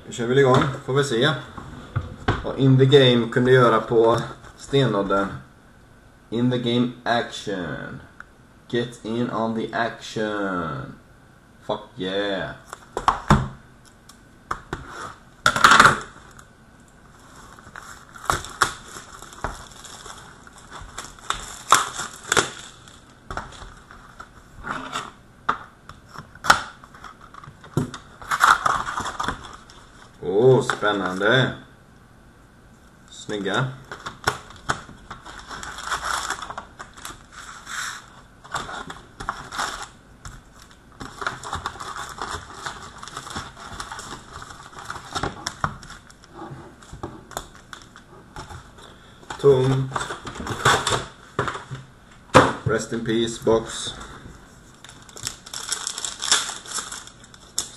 Nu kör vi igång, får vi se vad In the Game kunde göra på stenåldern. In the game action. Get in on the action. Fuck yeah. Spännande. Snygga. Tomt. Rest in peace box.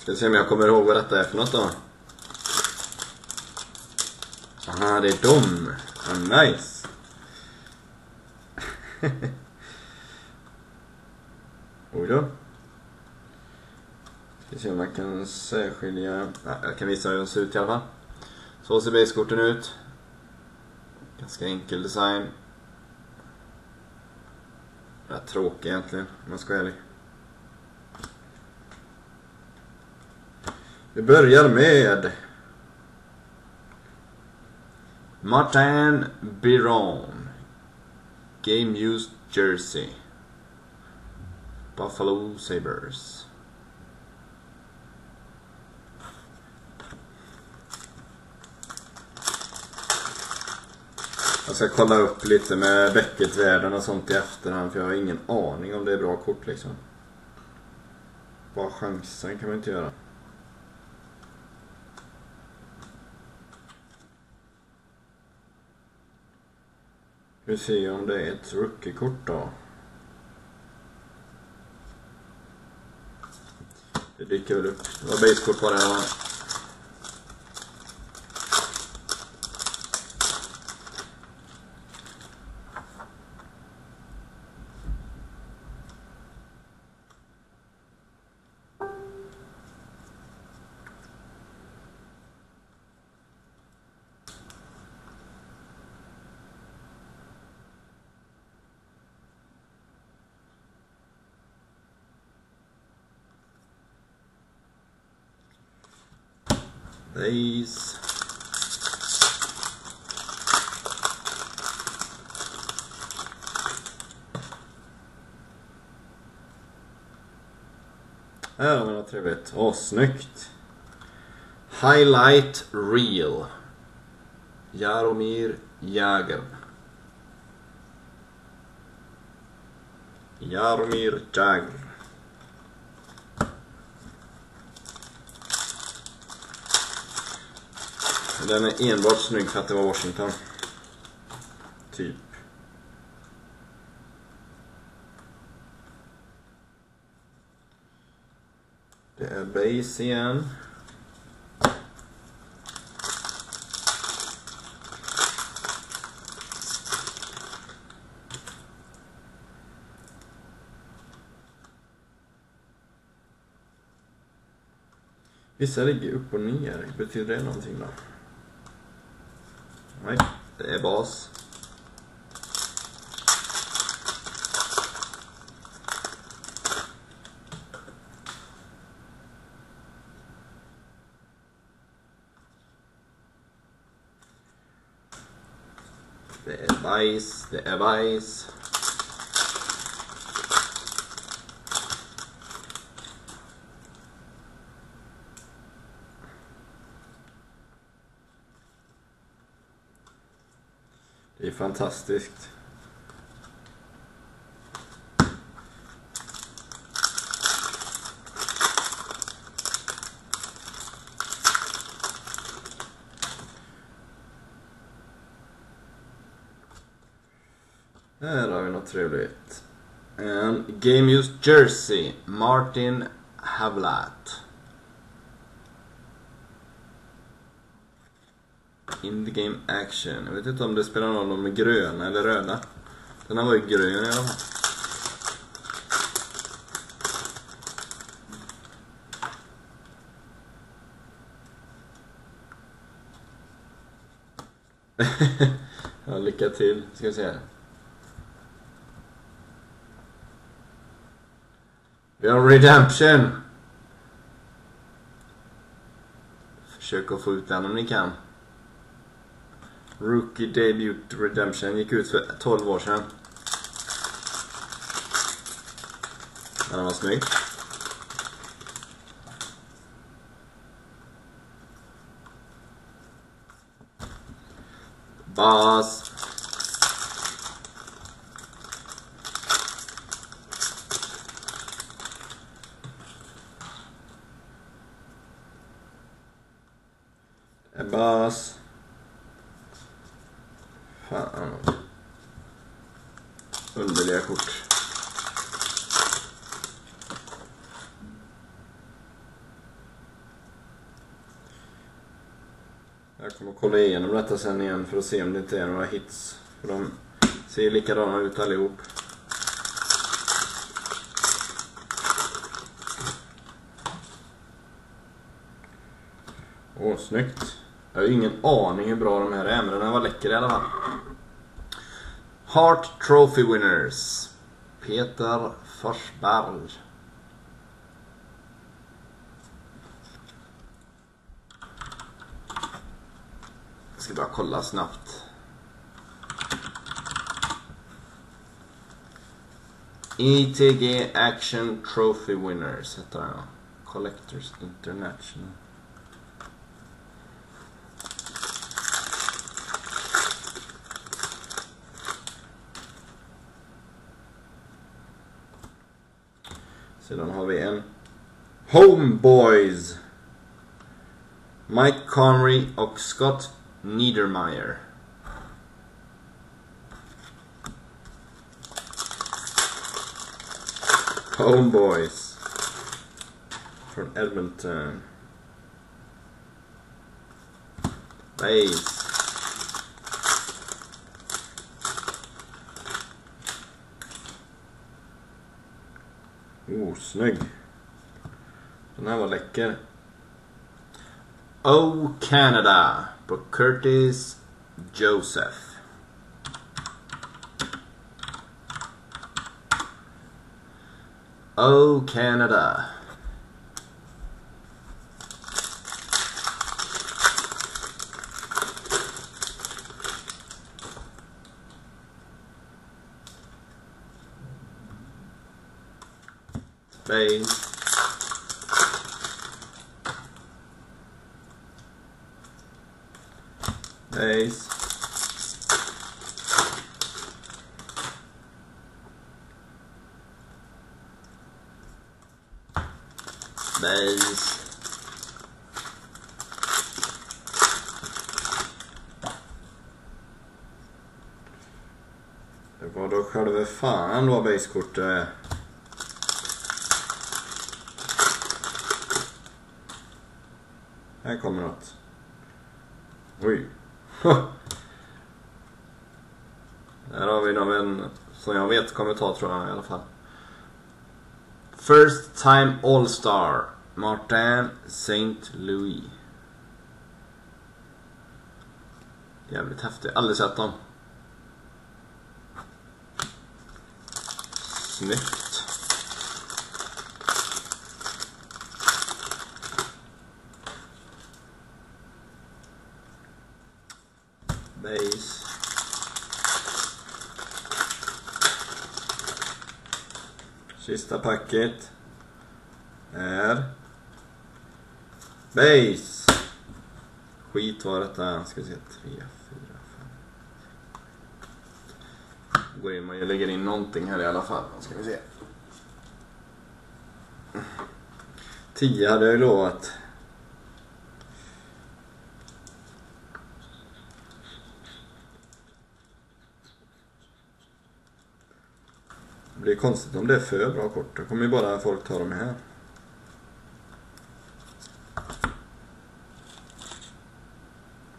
Ska se om jag kommer ihåg vad detta är för något då. Aha, det är dom. Oh, nice. Oj då. Ska se om man kan särskilja. Ja, jag kan visa hur den ser ut i alla fall. Så ser basekorten ut. Ganska enkel design. Rätt tråkig egentligen, om man ska vara ärlig. Vi börjar med Martin Biron, Game Used Jersey, Buffalo Sabres. Jag ska kolla upp lite med Beckett-värden och sånt i efterhand, för jag har ingen aning om det är bra kort liksom. Bara chansen kan man inte göra. Vi ser om det är ett rookie-kort då. Det dyker väl upp. Det var base-kort på det här. These. Här har vi något trevligt. Åh, snyggt. Highlight Reel. Jaromir Jagr. Jaromir Jagr. Den är enbart snygg för att det var Washington. Typ. Det är base igen. Vissa ligger upp och ner. Betyder det någonting då? Nej, det är bas. Det är bajs, det är bajs. Det är fantastiskt. Här har vi något trevligt. En Game Used Jersey, Martin Havlat. In the game action. Jag vet inte om det spelar någon roll om de är gröna eller röda. Den här var ju grön i alla fall. Ja, lycka till. Ska vi se. Vi har Redemption. Försök att få ut den om ni kan. Rookie Debut Redemption gick ut för 12 år sedan. Den var snygg. Bass. Bass. Fan. Underliga kort. Jag kommer att kolla igenom detta sen igen för att se om det inte är några hits. För de ser likadana ut allihop. Åh, snyggt. Jag har ingen aning hur bra de här är, men den var läcker i alla fall. Hart Trophy Winners. Peter Forsberg. Jag ska bara kolla snabbt. ETG Action Trophy Winners heter den. Collectors International. Sedan har vi en Homeboys. Mike Connery och Scott Niedermayer. Homeboys från Edmonton. Base. Snygg. Den här var läcker. Oh Canada på Curtis Joseph. Oh Canada. Base. Base. Base. Det var då själva fan vad basekortet är. Här kommer något. Oj. Här har vi någon som jag vet kommer ta, tror jag i alla fall. First time All-Star Martin St. Louis. Jävligt häftigt. Aldrig sett dem. Snyggt. Base. Sista packet är base. Skit var detta. Ska vi se. 3, 4, 5. Går in och jag lägger in någonting här i alla fall. Ska vi se. 10 hade jag ju lovat. Det blir konstigt om det är för bra kort. Då kommer ju bara folk ta dem här.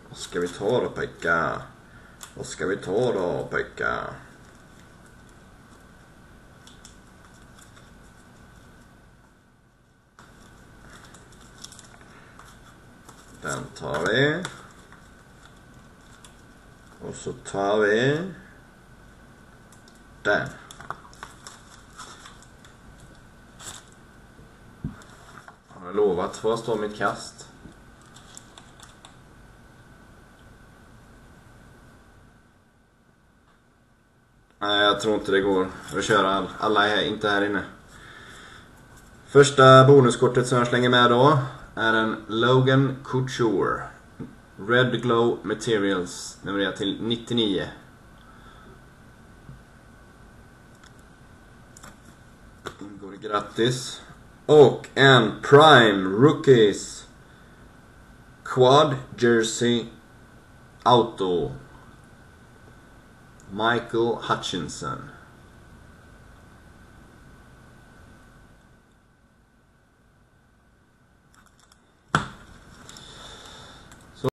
Vad ska vi ta då, Pekka? Vad ska vi ta då, Pekka? Den tar vi. Och så tar vi den. Jag har lovat för att stå mitt kast. Nej, jag tror inte det går att köra alla är inte här inne. Första bonuskortet som jag slänger med då är en Logan Couture Red Glow Materials, numrerat till 99. Ingår grattis. Och en Prime Rookies Quad Jersey Auto Michael Hutchinson.